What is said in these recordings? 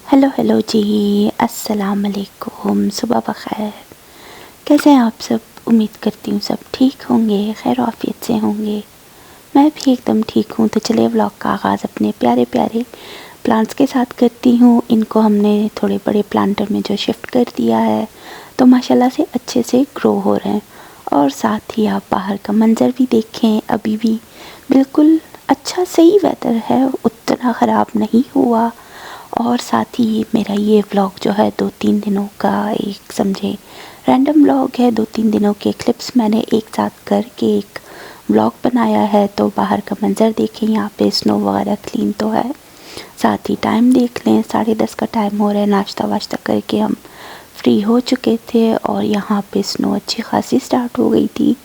Hello hello जी, अस्सलाम वालेकुम, सुबह बख़ैर। कैसे हैं आप सब? उम्मीद करती हूँ सब ठीक होंगे, खैर आफियत से होंगे। मैं भी एकदम ठीक हूँ। तो चलिए व्लॉग का आगाज़ अपने प्यारे प्यारे प्लांट्स के साथ करती हूँ। इनको हमने थोड़े बड़े प्लांटर में जो शिफ्ट कर दिया है, तो माशाल्लाह से अच्छे से ग्रो हो रहे हैं। और साथ ही आप बाहर का मंज़र भी देखें, अभी भी बिल्कुल अच्छा सही वेदर है, उतना ख़राब नहीं हुआ। और साथ ही मेरा ये व्लॉग जो है 2-3 दिनों का एक समझे रैंडम व्लॉग है। 2-3 दिनों के क्लिप्स मैंने एक साथ करके एक व्लॉग बनाया है। तो बाहर का मंज़र देखें, यहाँ पे स्नो वगैरह क्लीन तो है। साथ ही टाइम देख लें, 10:30 का टाइम हो रहा है। नाश्ता वाश्ता करके हम फ्री हो चुके थे और यहाँ पे स्नो अच्छी खासी स्टार्ट हो गई थी।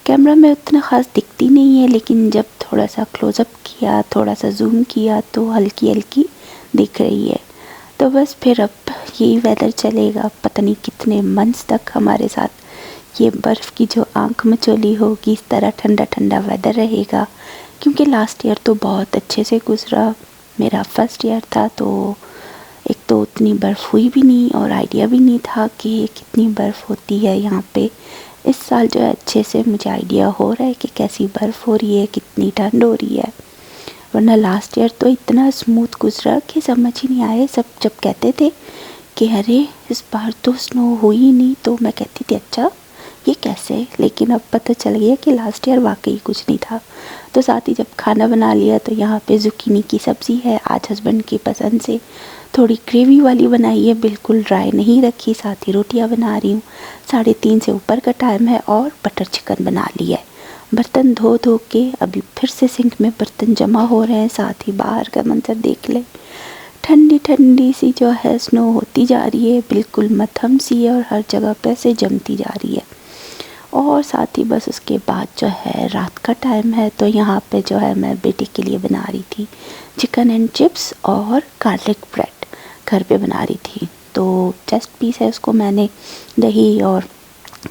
कैमरा में उतना ख़ास दिखती नहीं है, लेकिन जब थोड़ा सा क्लोज़अप किया, थोड़ा सा जूम किया तो हल्की हल्की दिख रही है। तो बस फिर अब यही वेदर चलेगा, पता नहीं कितने मंथ्स तक हमारे साथ ये बर्फ़ की जो आँख मचोली होगी, इस तरह ठंडा ठंडा वेदर रहेगा। क्योंकि लास्ट ईयर तो बहुत अच्छे से गुज़रा, मेरा फर्स्ट ईयर था, तो एक तो उतनी बर्फ़ हुई भी नहीं और आइडिया भी नहीं था कि कितनी बर्फ़ होती है यहाँ पे। इस साल जो है अच्छे से मुझे आइडिया हो रहा है कि कैसी बर्फ़ हो रही है, कितनी ठंड हो रही है। वरना लास्ट ईयर तो इतना स्मूथ गुजरा कि समझ ही नहीं आए। सब जब कहते थे कि अरे इस बार तो स्नो हुई ही नहीं, तो मैं कहती थी अच्छा ये कैसे, लेकिन अब पता चल गया कि लास्ट ईयर वाकई कुछ नहीं था। तो साथ ही जब खाना बना लिया, तो यहाँ पे ज़ुकीनी की सब्ज़ी है, आज हस्बैंड की पसंद से थोड़ी ग्रेवी वाली बनाई है, बिल्कुल ड्राई नहीं रखी। साथ ही रोटियाँ बना रही हूँ, 3:30 से ऊपर का टाइम है और बटर चिकन बना लिया है। बर्तन धो धो के अभी फिर से सिंक में बर्तन जमा हो रहे हैं। साथ ही बाहर का मंजर देख ले, ठंडी ठंडी सी जो है स्नो होती जा रही है, बिल्कुल मध्यम सी है और हर जगह पे से जमती जा रही है। और साथ ही बस उसके बाद जो है रात का टाइम है, तो यहाँ पे जो है मैं बेटे के लिए बना रही थी चिकन एंड चिप्स और गार्लिक ब्रेड, घर पे बना रही थी। तो चेस्ट पीस है, उसको मैंने दही और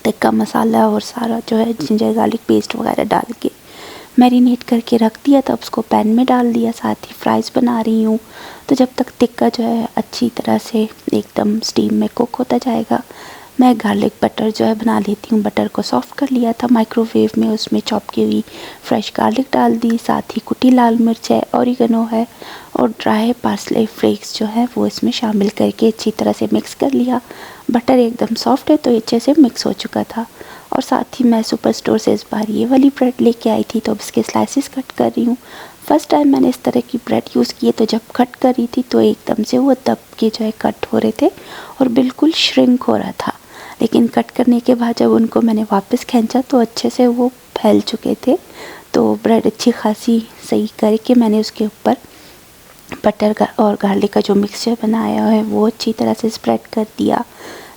टिक्का मसाला और सारा जो है जिंजर गार्लिक पेस्ट वगैरह डाल के मैरिनेट करके रख दिया, तब उसको पैन में डाल दिया। साथ ही फ्राइज़ बना रही हूँ। तो जब तक टिक्का जो है अच्छी तरह से एकदम स्टीम में कुक होता जाएगा, मैं गार्लिक बटर जो है बना लेती हूँ। बटर को सॉफ़्ट कर लिया था माइक्रोवेव में, उसमें चॉप की हुई फ्रेश गार्लिक डाल दी। साथ ही कुटी लाल मिर्च है, ऑरिगेनो है और ड्राई पार्सले फ्लेक्स जो है वो इसमें शामिल करके अच्छी तरह से मिक्स कर लिया। बटर एकदम सॉफ्ट है तो अच्छे से मिक्स हो चुका था। और साथ ही मैं सुपर स्टोर से इस बार ये वाली ब्रेड लेके आई थी, तो अब इसके स्लाइसेस कट कर रही हूँ। फ़र्स्ट टाइम मैंने इस तरह की ब्रेड यूज़ की है, तो जब कट कर रही थी तो एकदम से वो दब के जो है कट हो रहे थे और बिल्कुल श्रिंक हो रहा था। लेकिन कट करने के बाद जब उनको मैंने वापस खींचा तो अच्छे से वो फैल चुके थे। तो ब्रेड अच्छी खासी सही करके मैंने उसके ऊपर बटर का और गार्लिक का जो मिक्सचर बनाया है वो अच्छी तरह से स्प्रेड कर दिया।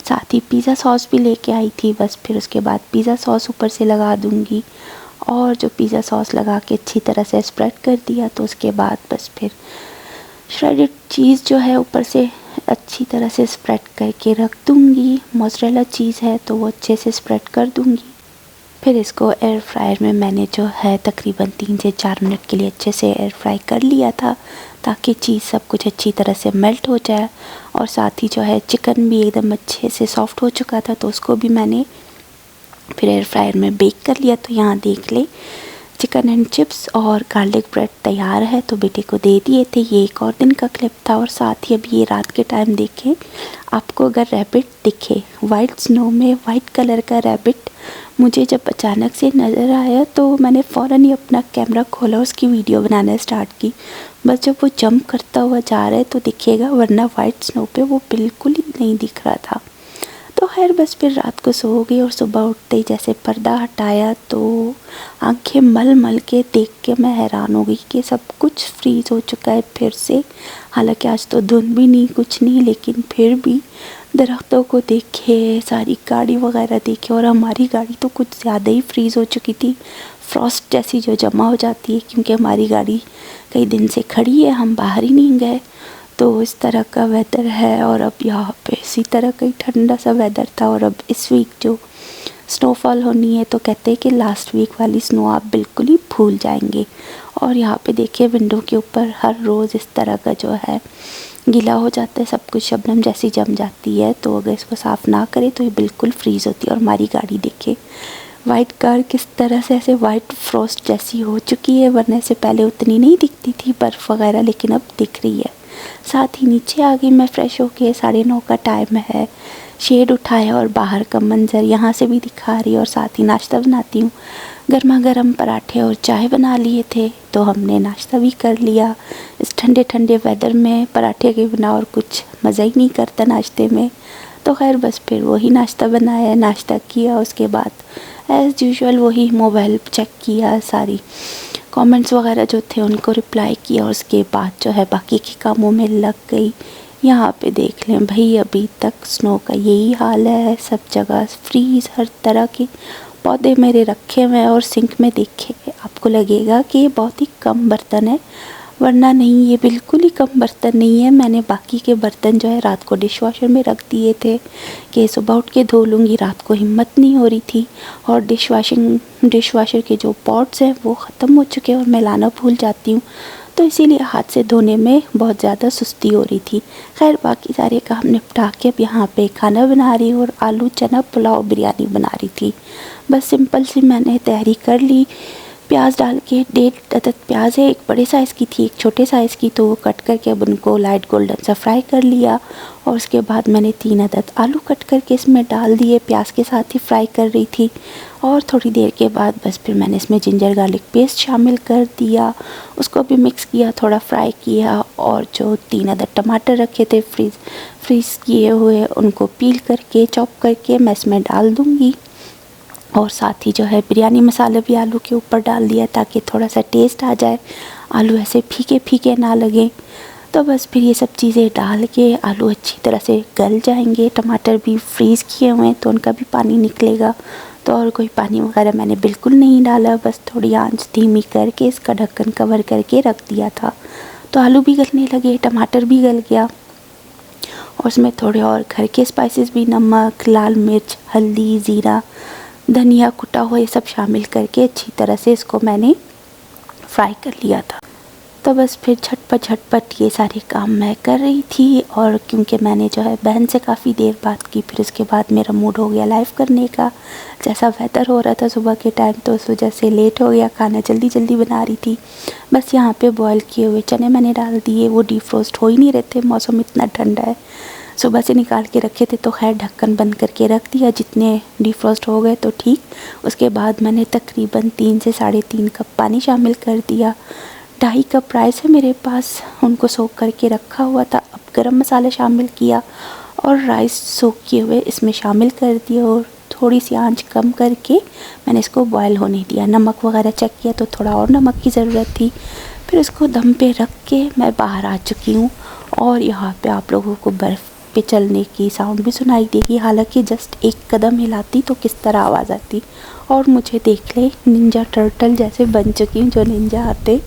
साथ ही पिज़्ज़ा सॉस भी लेके आई थी, बस फिर उसके बाद पिज़्ज़ा सॉस ऊपर से लगा दूँगी। और जो पिज़्ज़ा सॉस लगा के अच्छी तरह से स्प्रेड कर दिया, तो उसके बाद बस फिर श्रेडेड चीज़ जो है ऊपर से अच्छी तरह से स्प्रेड करके रख दूँगी। मोज़रेला चीज़ है तो वो अच्छे से स्प्रेड कर दूँगी। फिर इसको एयर फ्रायर में मैंने जो है तकरीबन 3 से 4 मिनट के लिए अच्छे से एयर फ्राई कर लिया था, ताकि चीज़ सब कुछ अच्छी तरह से मेल्ट हो जाए। और साथ ही जो है चिकन भी एकदम अच्छे से सॉफ्ट हो चुका था, तो उसको भी मैंने फिर एयर फ्रायर में बेक कर लिया। तो यहाँ देख ले, चिकन एंड चिप्स और गार्लिक ब्रेड तैयार है, तो बेटे को दे दिए थे। ये एक और दिन का क्लिप था। और साथ ही अभी ये रात के टाइम देखें, आपको अगर रैबिट दिखे वाइट स्नो में, वाइट कलर का रैबिट मुझे जब अचानक से नज़र आया, तो मैंने फ़ौरन ही अपना कैमरा खोला, उसकी वीडियो बनाना स्टार्ट की। बस जब वो जंप करता हुआ जा रहा है तो दिखेगा, वरना वाइट स्नो पे वो बिल्कुल ही नहीं दिख रहा था। तो खैर बस फिर रात को सो गई और सुबह उठते ही जैसे पर्दा हटाया, तो आंखें मल मल के देख के मैं हैरान हो गई कि सब कुछ फ्रीज़ हो चुका है फिर से। हालांकि आज तो धुंध भी नहीं, कुछ नहीं, लेकिन फिर भी दरख्तों को देखे, सारी गाड़ी वगैरह देखे, और हमारी गाड़ी तो कुछ ज़्यादा ही फ्रीज़ हो चुकी थी। फ्रॉस्ट जैसी जो जमा हो जाती है, क्योंकि हमारी गाड़ी कई दिन से खड़ी है, हम बाहर ही नहीं गए। तो इस तरह का वेदर है। और अब यहाँ पे इसी तरह का ही ठंडा सा वेदर था। और अब इस वीक जो स्नोफॉल होनी है, तो कहते हैं कि लास्ट वीक वाली स्नो आप बिल्कुल ही भूल जाएंगे। और यहाँ पे देखिए विंडो के ऊपर हर रोज़ इस तरह का जो है गीला हो जाता है सब कुछ, शबनम जैसी जम जाती है। तो अगर इसको साफ़ ना करें तो ये बिल्कुल फ्रीज़ होती है। और हमारी गाड़ी देखे वाइट कार किस तरह से ऐसे वाइट फ्रॉस्ट जैसी हो चुकी है, वरना से पहले उतनी नहीं दिखती थी बर्फ़ वगैरह, लेकिन अब दिख रही है। साथ ही नीचे आ गई मैं फ़्रेश होके, 9:30 का टाइम है। शेड उठाया और बाहर का मंज़र यहाँ से भी दिखा रही है। और साथ ही नाश्ता बनाती हूँ। गर्मा गर्म पराठे और चाय बना लिए थे, तो हमने नाश्ता भी कर लिया। इस ठंडे ठंडे वेदर में पराठे के बिना और कुछ मज़ा ही नहीं करता नाश्ते में। तो खैर बस फिर वही नाश्ता बनाया, नाश्ता किया, उसके बाद एज़ यूजुअल वही मोबाइल चेक किया, सारी कमेंट्स वगैरह जो थे उनको रिप्लाई किया। और उसके बाद जो है बाकी के कामों में लग गई। यहाँ पे देख लें भाई, अभी तक स्नो का यही हाल है, सब जगह फ्रीज़, हर तरह के पौधे मेरे रखे हुए हैं। और सिंक में देखे आपको लगेगा कि ये बहुत ही कम बर्तन है, वरना नहीं, ये बिल्कुल ही कम बर्तन नहीं है। मैंने बाकी के बर्तन जो है रात को डिशवॉशर में रख दिए थे कि सुबह उठ के धो लूँगी, रात को हिम्मत नहीं हो रही थी। और डिशवॉशर के जो पॉट्स हैं वो ख़त्म हो चुके हैं और मैं लाना भूल जाती हूँ, तो इसीलिए हाथ से धोने में बहुत ज़्यादा सुस्ती हो रही थी। खैर बाकी सारे काम निपटा के अब यहाँ पे खाना बना रही हूँ और आलू चना पुलाव बिरयानी बना रही थी। बस सिंपल सी मैंने तैयारी कर ली। प्याज डाल के 1.5 अदद प्याज है, एक बड़े साइज़ की थी एक छोटे साइज़ की, तो वो कट करके अब उनको लाइट गोल्डन सा फ्राई कर लिया। और उसके बाद मैंने 3 अदद आलू कट करके इसमें डाल दिए, प्याज के साथ ही फ्राई कर रही थी। और थोड़ी देर के बाद बस फिर मैंने इसमें जिंजर गार्लिक पेस्ट शामिल कर दिया, उसको भी मिक्स किया, थोड़ा फ्राई किया। और जो 3 अदद टमाटर रखे थे फ्रीज़ किए हुए, उनको पील करके चॉप करके मैं इसमें डाल दूँगी। और साथ ही जो है बिरयानी मसाला भी आलू के ऊपर डाल दिया ताकि थोड़ा सा टेस्ट आ जाए, आलू ऐसे फीके फीके ना लगे। तो बस फिर ये सब चीज़ें डाल के आलू अच्छी तरह से गल जाएंगे। टमाटर भी फ्रीज़ किए हुए हैं तो उनका भी पानी निकलेगा, तो और कोई पानी वगैरह मैंने बिल्कुल नहीं डाला, बस थोड़ी आंच धीमी करके इसका ढक्कन कवर करके रख दिया था। तो आलू भी गलने लगे, टमाटर भी गल गया। और उसमें थोड़े और घर के स्पाइसेस भी, नमक, लाल मिर्च, हल्दी, ज़ीरा, धनिया कुटा हुआ, ये सब शामिल करके अच्छी तरह से इसको मैंने फ्राई कर लिया था। तो बस फिर झटपट ये सारे काम मैं कर रही थी। और क्योंकि मैंने जो है बहन से काफ़ी देर बात की, फिर उसके बाद मेरा मूड हो गया लाइव करने का। जैसा वेदर हो रहा था सुबह के टाइम, तो उस वजह से लेट हो गया, खाना जल्दी जल्दी बना रही थी। बस यहाँ पे बॉयल किए हुए चने मैंने डाल दिए, वो डीफ्रोस्ट हो ही नहीं रहे थे, मौसम इतना ठंडा है। सुबह से निकाल के रखे थे तो खैर ढक्कन बंद करके रख दिया, जितने डीफ्रोस्ट हो गए तो ठीक। उसके बाद मैंने तकरीबन 3 से 3.5 कप पानी शामिल कर दिया। 2.5 कप राइस है मेरे पास, उनको सोख करके रखा हुआ था। अब गरम मसाला शामिल किया और राइस सोख किए हुए इसमें शामिल कर दिए और थोड़ी सी आंच कम करके मैंने इसको बॉयल होने दिया। नमक वगैरह चेक किया तो थोड़ा और नमक की ज़रूरत थी। फिर इसको दम पे रख के मैं बाहर आ चुकी हूँ। और यहाँ पे आप लोगों को बर्फ़ पे चलने की साउंड भी सुनाई देगी, हालांकि जस्ट एक कदम हिलाती तो किस तरह आवाज़ आती। और मुझे देख ले निंजा टर्टल जैसे बन चुकी हूँ, जो निंजा आते,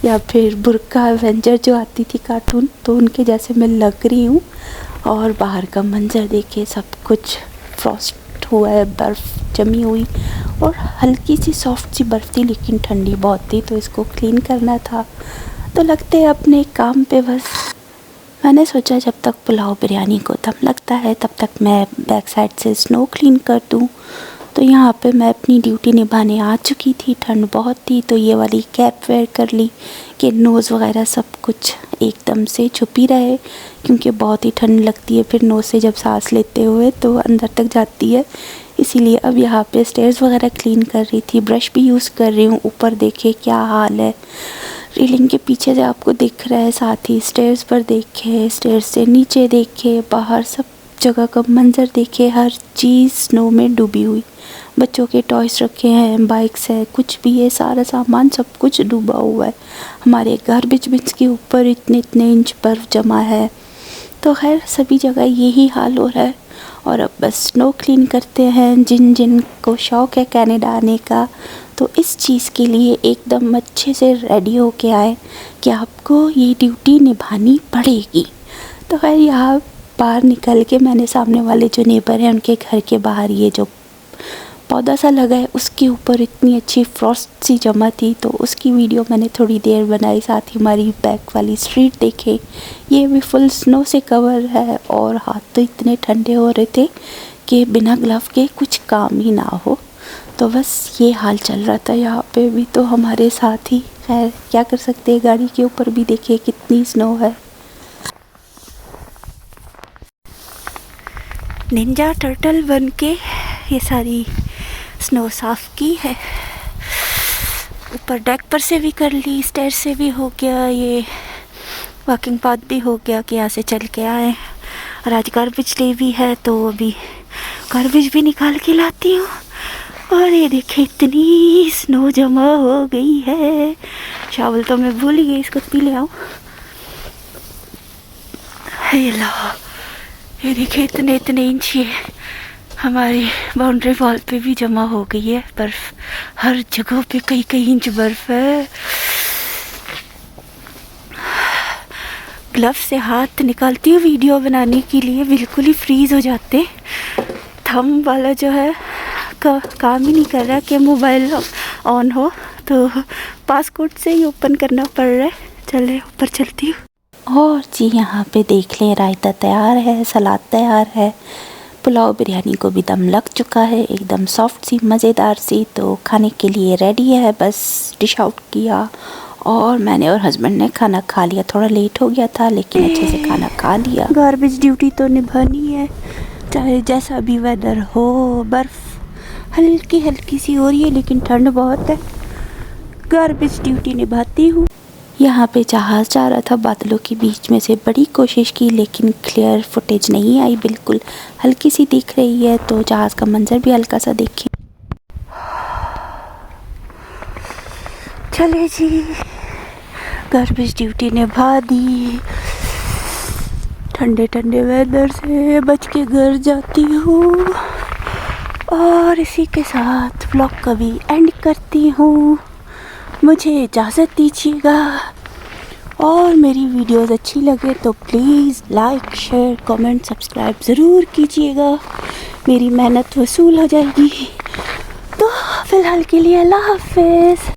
या फिर बुर्का एवेंजर जो आती थी कार्टून, तो उनके जैसे मैं लग रही हूँ। और बाहर का मंजर देखे, सब कुछ फ्रॉस्ट हुआ है, बर्फ़ जमी हुई और हल्की सी सॉफ्ट सी बर्फ़ थी, लेकिन ठंडी बहुत थी, तो इसको क्लीन करना था। तो लगते हैं अपने काम पे। बस मैंने सोचा जब तक पुलाव बिरयानी को दम लगता है तब तक मैं बैक साइड से स्नो क्लीन कर दूँ। तो यहाँ पे मैं अपनी ड्यूटी निभाने आ चुकी थी। ठंड बहुत थी तो ये वाली कैप वेयर कर ली कि नोज़ वगैरह सब कुछ एकदम से छुप ही रहे, क्योंकि बहुत ही ठंड लगती है फिर नोज़ से जब सांस लेते हुए तो अंदर तक जाती है। इसीलिए अब यहाँ पे स्टेयर्स वगैरह क्लीन कर रही थी, ब्रश भी यूज़ कर रही हूँ। ऊपर देखे क्या हाल है, रेलिंग के पीछे से आपको दिख रहा है, साथ ही स्टेयर्स पर देखे, स्टेयर्स से नीचे देखे, बाहर सब जगह का मंजर देखे, हर चीज़ स्नो में डूबी हुई। बच्चों के टॉयस रखे हैं, बाइक्स है, कुछ भी है, सारा सामान सब कुछ डूबा हुआ है। हमारे गार्बेज बिन्स के ऊपर इतने इतने इंच बर्फ़ जमा है। तो खैर सभी जगह यही हाल हो रहा है। और अब बस स्नो क्लीन करते हैं। जिन जिन को शौक़ है कनाडा आने का, तो इस चीज़ के लिए एकदम अच्छे से रेडी हो के आए कि आपको ये ड्यूटी निभानी पड़ेगी। तो खैर यहाँ बाहर निकल के मैंने सामने वाले जो नेबर हैं उनके घर के बाहर ये जो पौधा सा लगा है, उसके ऊपर इतनी अच्छी फ्रॉस्ट सी जमा थी, तो उसकी वीडियो मैंने थोड़ी देर बनाई। साथ ही हमारी बैक वाली स्ट्रीट देखे, ये भी फुल स्नो से कवर है और हाथ तो इतने ठंडे हो रहे थे कि बिना ग्लव के कुछ काम ही ना हो। तो बस ये हाल चल रहा था यहाँ पे भी, तो हमारे साथ ही। खैर क्या कर सकते हैं, गाड़ी के ऊपर भी देखिए कितनी स्नो है। निंजा टर्टल बन के ये सारी स्नो साफ़ की है। ऊपर डेक पर से भी कर ली, स्टेयर से भी हो गया, ये वॉकिंग पाथ भी हो गया कि यहाँ से चल के आए। और आज गार्बेज डे भी है, तो अभी गार्बेज भी निकाल के लाती हूँ। और ये देखिए इतनी स्नो जमा हो गई है, शावल तो मैं भूल ही गई, इसको पी ले आऊँ। ये लो, ये देखिए इतने इतने इंच ये हमारी बाउंड्री वॉल पे भी जमा हो गई है बर्फ़। हर जगह पे कई कई इंच बर्फ़ है। ग्लव से हाथ निकालती हूँ वीडियो बनाने के लिए, बिल्कुल ही फ्रीज़ हो जाते। थंब वाला जो है काम ही नहीं कर रहा कि मोबाइल ऑन हो, तो पासकोड से ही ओपन करना पड़ रहा है। चले ऊपर चलती हूँ। और जी यहाँ पे देख लें, रायता तैयार है, सलाद तैयार है, पुलाव बिरयानी को भी दम लग चुका है, एकदम सॉफ्ट सी मज़ेदार सी। तो खाने के लिए रेडी है, बस डिश आउट किया और मैंने और हस्बैंड ने खाना खा लिया। थोड़ा लेट हो गया था लेकिन अच्छे से खाना खा लिया। गार्बेज ड्यूटी तो निभानी है, चाहे जैसा भी वेदर हो। बर्फ़ हल्की हल्की सी हो रही है लेकिन ठंड बहुत है। गार्बेज ड्यूटी निभाती हूँ। यहाँ पे जहाज़ जा रहा था बादलों के बीच में से, बड़ी कोशिश की लेकिन क्लियर फुटेज नहीं आई, बिल्कुल हल्की सी दिख रही है। तो जहाज़ का मंजर भी हल्का सा देखें। चले जी, गार्बेज ड्यूटी निभा दी। ठंडे ठंडे वेदर से बच के घर जाती हूँ और इसी के साथ व्लॉग का भी एंड करती हूँ। मुझे इजाज़त दीजिएगा, और मेरी वीडियोस अच्छी लगे तो please like share comment subscribe ज़रूर कीजिएगा, मेरी मेहनत वसूल हो जाएगी। तो फ़िलहाल के लिए अल्लाह हाफ़िज़।